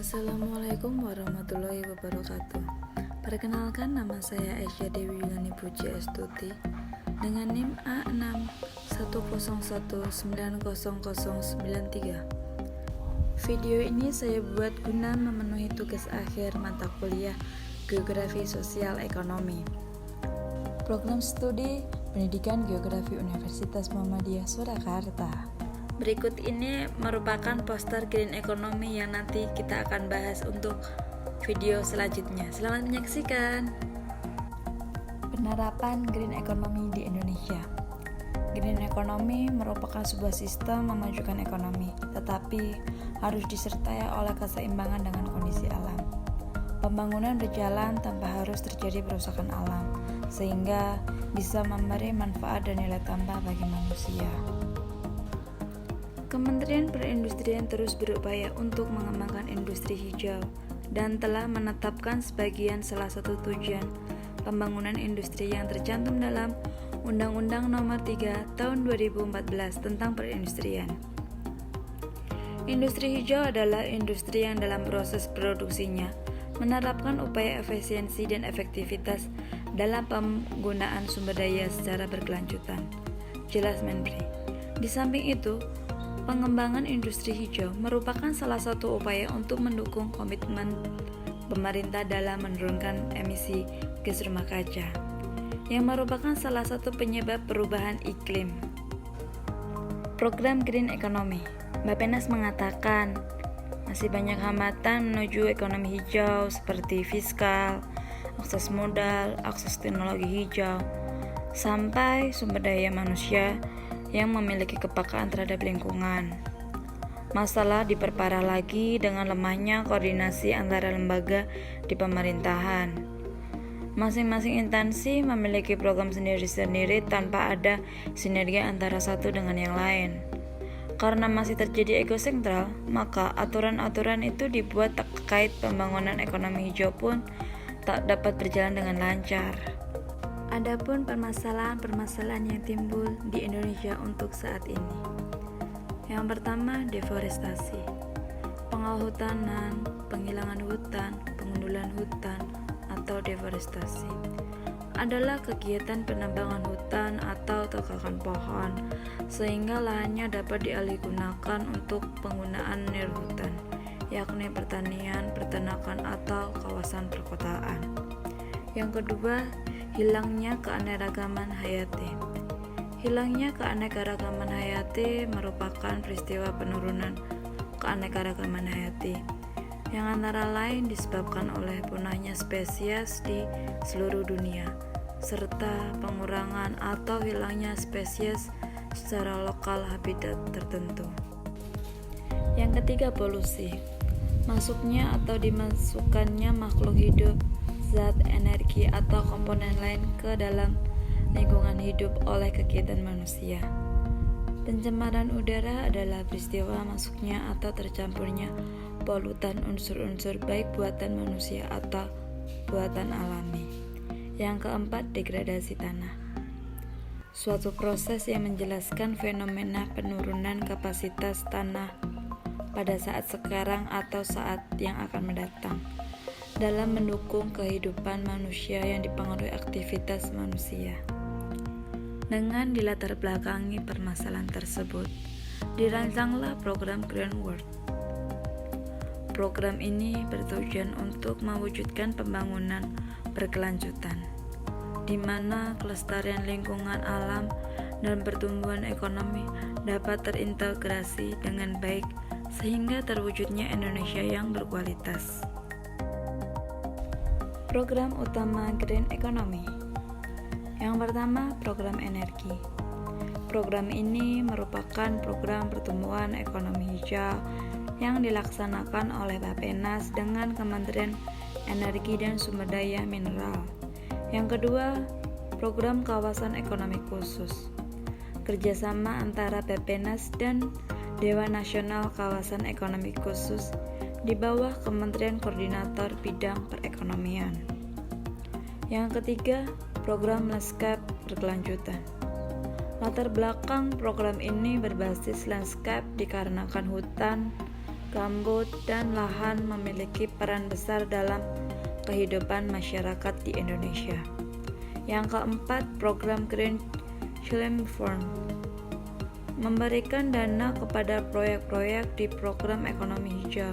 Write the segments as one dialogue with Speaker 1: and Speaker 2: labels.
Speaker 1: Assalamualaikum warahmatullahi wabarakatuh. Perkenalkan, nama saya Aisyah Dewi Yulani Puji Astuti dengan NIM A6101900093. Video ini saya buat guna memenuhi tugas akhir mata kuliah Geografi Sosial Ekonomi, Program Studi Pendidikan Geografi Universitas Muhammadiyah Surakarta. Berikut ini merupakan poster green economy yang nanti kita akan bahas untuk video selanjutnya. Selamat menyaksikan. Penerapan green economy di Indonesia. Green economy merupakan sebuah sistem memajukan ekonomi, tetapi harus disertai oleh keseimbangan dengan kondisi alam. Pembangunan berjalan tanpa harus terjadi perusakan alam, sehingga bisa memberi manfaat dan nilai tambah bagi manusia. Kementerian Perindustrian terus berupaya untuk mengembangkan industri hijau dan telah menetapkan sebagian salah satu tujuan pembangunan industri yang tercantum dalam Undang-Undang Nomor 3 Tahun 2014 tentang Perindustrian. Industri hijau adalah industri yang dalam proses produksinya menerapkan upaya efisiensi dan efektivitas dalam penggunaan sumber daya secara berkelanjutan. Jelas Menteri. Di samping itu, pengembangan industri hijau merupakan salah satu upaya untuk mendukung komitmen pemerintah dalam menurunkan emisi gas rumah kaca, yang merupakan salah satu penyebab perubahan iklim. Program Green Economy. Bappenas mengatakan, masih banyak hambatan menuju ekonomi hijau seperti fiskal, akses modal, akses teknologi hijau, sampai sumber daya manusia yang memiliki kepekaan terhadap lingkungan. Masalah diperparah lagi dengan lemahnya koordinasi antara lembaga di pemerintahan. Masing-masing instansi memiliki program sendiri-sendiri tanpa ada sinergi antara satu dengan yang lain. Karena masih terjadi ego sentral, maka aturan-aturan itu dibuat terkait pembangunan ekonomi hijau pun tak dapat berjalan dengan lancar. Adapun permasalahan-permasalahan yang timbul di Indonesia untuk saat ini. Yang pertama, deforestasi. Penghutanan, penghilangan hutan, pengundulan hutan, atau deforestasi adalah kegiatan penebangan hutan atau tekakan pohon sehingga lahannya dapat dialihgunakan untuk penggunaan nirhutan, yakni pertanian, peternakan, atau kawasan perkotaan. Yang kedua, hilangnya keanekaragaman hayati. Hilangnya keanekaragaman hayati merupakan peristiwa penurunan keanekaragaman hayati yang antara lain disebabkan oleh punahnya spesies di seluruh dunia, serta pengurangan atau hilangnya spesies secara lokal habitat tertentu. Yang ketiga, polusi. Masuknya atau dimasukkannya makhluk hidup, zat, energi, atau komponen lain ke dalam lingkungan hidup oleh kegiatan manusia. Pencemaran udara adalah peristiwa masuknya atau tercampurnya polutan unsur-unsur baik buatan manusia atau buatan alami. Yang keempat, degradasi tanah. Suatu proses yang menjelaskan fenomena penurunan kapasitas tanah pada saat sekarang atau saat yang akan mendatang dalam mendukung kehidupan manusia yang dipengaruhi aktivitas manusia. Dengan dilatar belakangi permasalahan tersebut, dirancanglah program Green World. Program ini bertujuan untuk mewujudkan pembangunan berkelanjutan, di mana kelestarian lingkungan alam dan pertumbuhan ekonomi dapat terintegrasi dengan baik sehingga terwujudnya Indonesia yang berkualitas. Program utama Green Economy. Yang pertama, program energi. Program ini merupakan program pertumbuhan ekonomi hijau yang dilaksanakan oleh Bappenas dengan Kementerian Energi dan Sumber Daya Mineral. Yang kedua, program kawasan ekonomi khusus. Kerjasama antara Bappenas dan Dewan Nasional Kawasan Ekonomi Khusus di bawah Kementerian Koordinator Bidang Perekonomian. Yang ketiga, program lanskap berkelanjutan. Latar belakang program ini berbasis lanskap dikarenakan hutan, gambut, dan lahan memiliki peran besar dalam kehidupan masyarakat di Indonesia. Yang keempat, program Green Challenge Fund memberikan dana kepada proyek-proyek di program ekonomi hijau.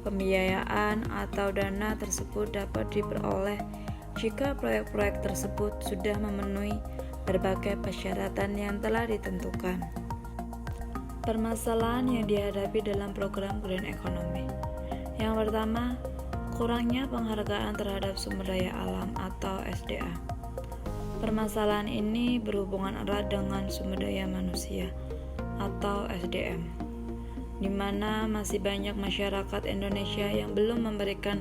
Speaker 1: Pembiayaan atau dana tersebut dapat diperoleh jika proyek-proyek tersebut sudah memenuhi berbagai persyaratan yang telah ditentukan. Permasalahan yang dihadapi dalam program Green Economy. Yang pertama, kurangnya penghargaan terhadap sumber daya alam atau SDA. Permasalahan ini berhubungan erat dengan sumber daya manusia atau SDM, di mana masih banyak masyarakat Indonesia yang belum memberikan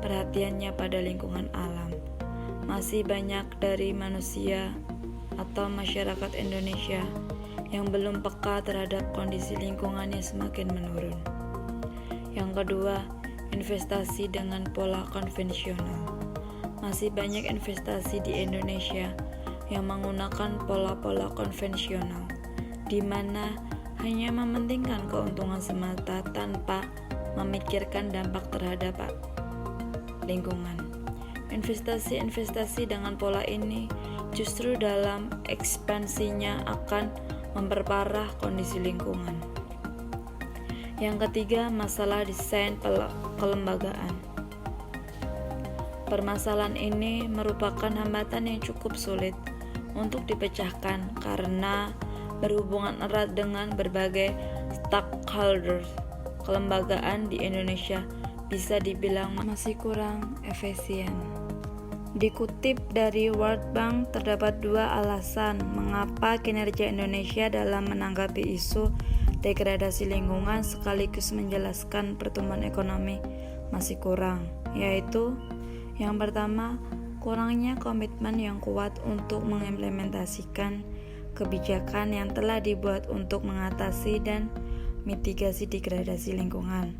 Speaker 1: perhatiannya pada lingkungan alam. Masih banyak dari manusia atau masyarakat Indonesia yang belum peka terhadap kondisi lingkungan yang semakin menurun. Yang kedua, investasi dengan pola konvensional. Masih banyak investasi di Indonesia yang menggunakan pola-pola konvensional, di mana hanya mementingkan keuntungan semata tanpa memikirkan dampak terhadap lingkungan. Investasi dengan pola ini justru dalam ekspansinya akan memperparah kondisi lingkungan. Yang ketiga, masalah desain kelembagaan. Permasalahan ini merupakan hambatan yang cukup sulit untuk dipecahkan karena berhubungan erat dengan berbagai stakeholders. Kelembagaan di Indonesia bisa dibilang masih kurang efisien. Dikutip dari World Bank, terdapat dua alasan mengapa kinerja Indonesia dalam menanggapi isu degradasi lingkungan sekaligus menjelaskan pertumbuhan ekonomi masih kurang, yaitu yang pertama, kurangnya komitmen yang kuat untuk mengimplementasikan kebijakan yang telah dibuat untuk mengatasi dan mitigasi degradasi lingkungan.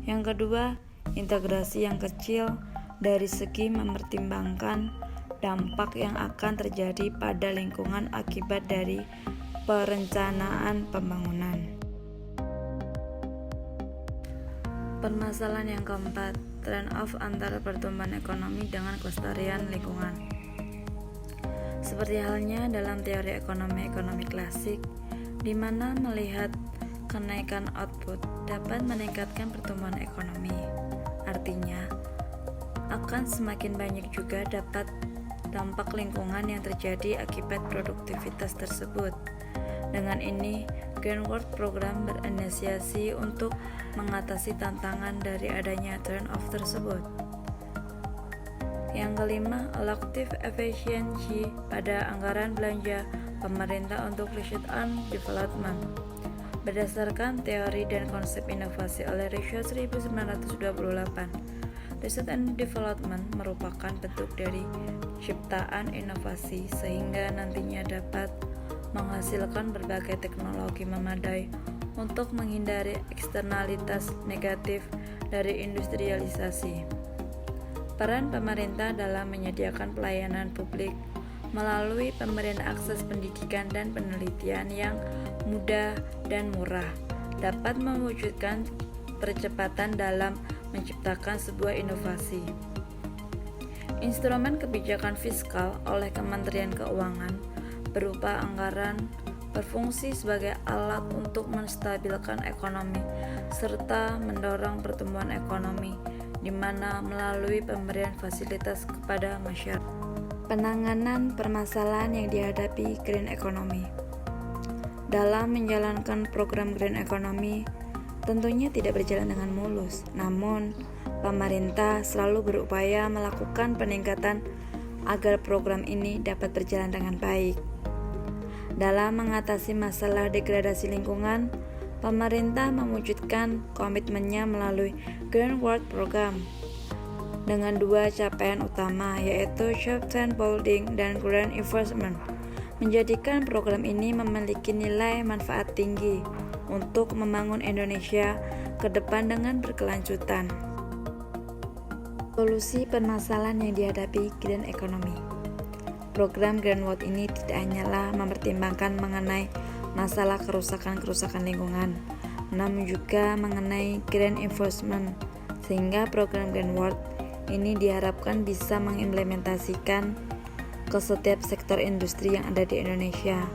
Speaker 1: Yang kedua, integrasi yang kecil dari segi mempertimbangkan dampak yang akan terjadi pada lingkungan akibat dari perencanaan pembangunan. Permasalahan yang keempat, trade-off antara pertumbuhan ekonomi dengan kelestarian lingkungan. Seperti halnya dalam teori ekonomi klasik, di mana melihat kenaikan output dapat meningkatkan pertumbuhan ekonomi. Artinya, akan semakin banyak juga dapat dampak lingkungan yang terjadi akibat produktivitas tersebut. Dengan ini, Green World Program berinisiasi untuk mengatasi tantangan dari adanya trade-off tersebut. Yang kelima, allocative efficiency pada anggaran belanja pemerintah untuk research and development. Berdasarkan teori dan konsep inovasi oleh Richard 1928, Research and Development merupakan bentuk dari ciptaan inovasi sehingga nantinya dapat menghasilkan berbagai teknologi memadai untuk menghindari eksternalitas negatif dari industrialisasi. Peran pemerintah dalam menyediakan pelayanan publik melalui pemberian akses pendidikan dan penelitian yang mudah dan murah dapat mewujudkan percepatan dalam menciptakan sebuah inovasi. Instrumen kebijakan fiskal oleh Kementerian Keuangan berupa anggaran berfungsi sebagai alat untuk menstabilkan ekonomi serta mendorong pertumbuhan ekonomi, di mana melalui pemberian fasilitas kepada masyarakat. Penanganan permasalahan yang dihadapi Green Economy. Dalam menjalankan program Green Economy, tentunya tidak berjalan dengan mulus, namun pemerintah selalu berupaya melakukan peningkatan agar program ini dapat berjalan dengan baik. Dalam mengatasi masalah degradasi lingkungan, pemerintah mewujudkan komitmennya melalui Green World Program dengan dua capaian utama, yaitu sustainability dan green investment, menjadikan program ini memiliki nilai manfaat tinggi untuk membangun Indonesia ke depan dengan berkelanjutan. Solusi permasalahan yang dihadapi Green Economy. Program Green World ini tidak hanyalah mempertimbangkan mengenai masalah kerusakan lingkungan, namun juga mengenai grant enforcement, sehingga program Grant World ini diharapkan bisa mengimplementasikan ke setiap sektor industri yang ada di Indonesia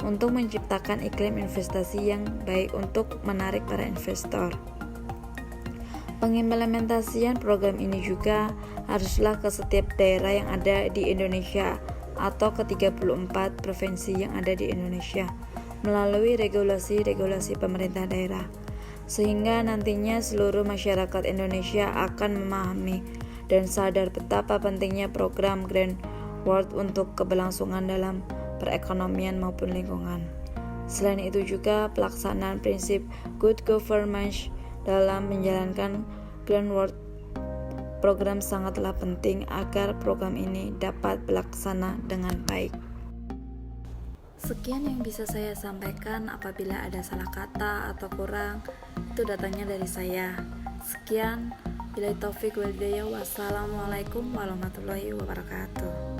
Speaker 1: untuk menciptakan iklim investasi yang baik untuk menarik para investor. Pengimplementasian program ini juga haruslah ke setiap daerah yang ada di Indonesia atau ke 34 provinsi yang ada di Indonesia melalui regulasi-regulasi pemerintah daerah, sehingga nantinya seluruh masyarakat Indonesia akan memahami dan sadar betapa pentingnya program Grant World untuk keberlangsungan dalam perekonomian maupun lingkungan. Selain itu juga pelaksanaan prinsip good governance dalam menjalankan Grant World program sangatlah penting agar program ini dapat berlaksana dengan baik. Sekian yang bisa saya sampaikan. Apabila ada salah kata atau kurang, itu datangnya dari saya. Sekian, billahi taufik wal hidayah. Wassalamualaikum warahmatullahi wabarakatuh.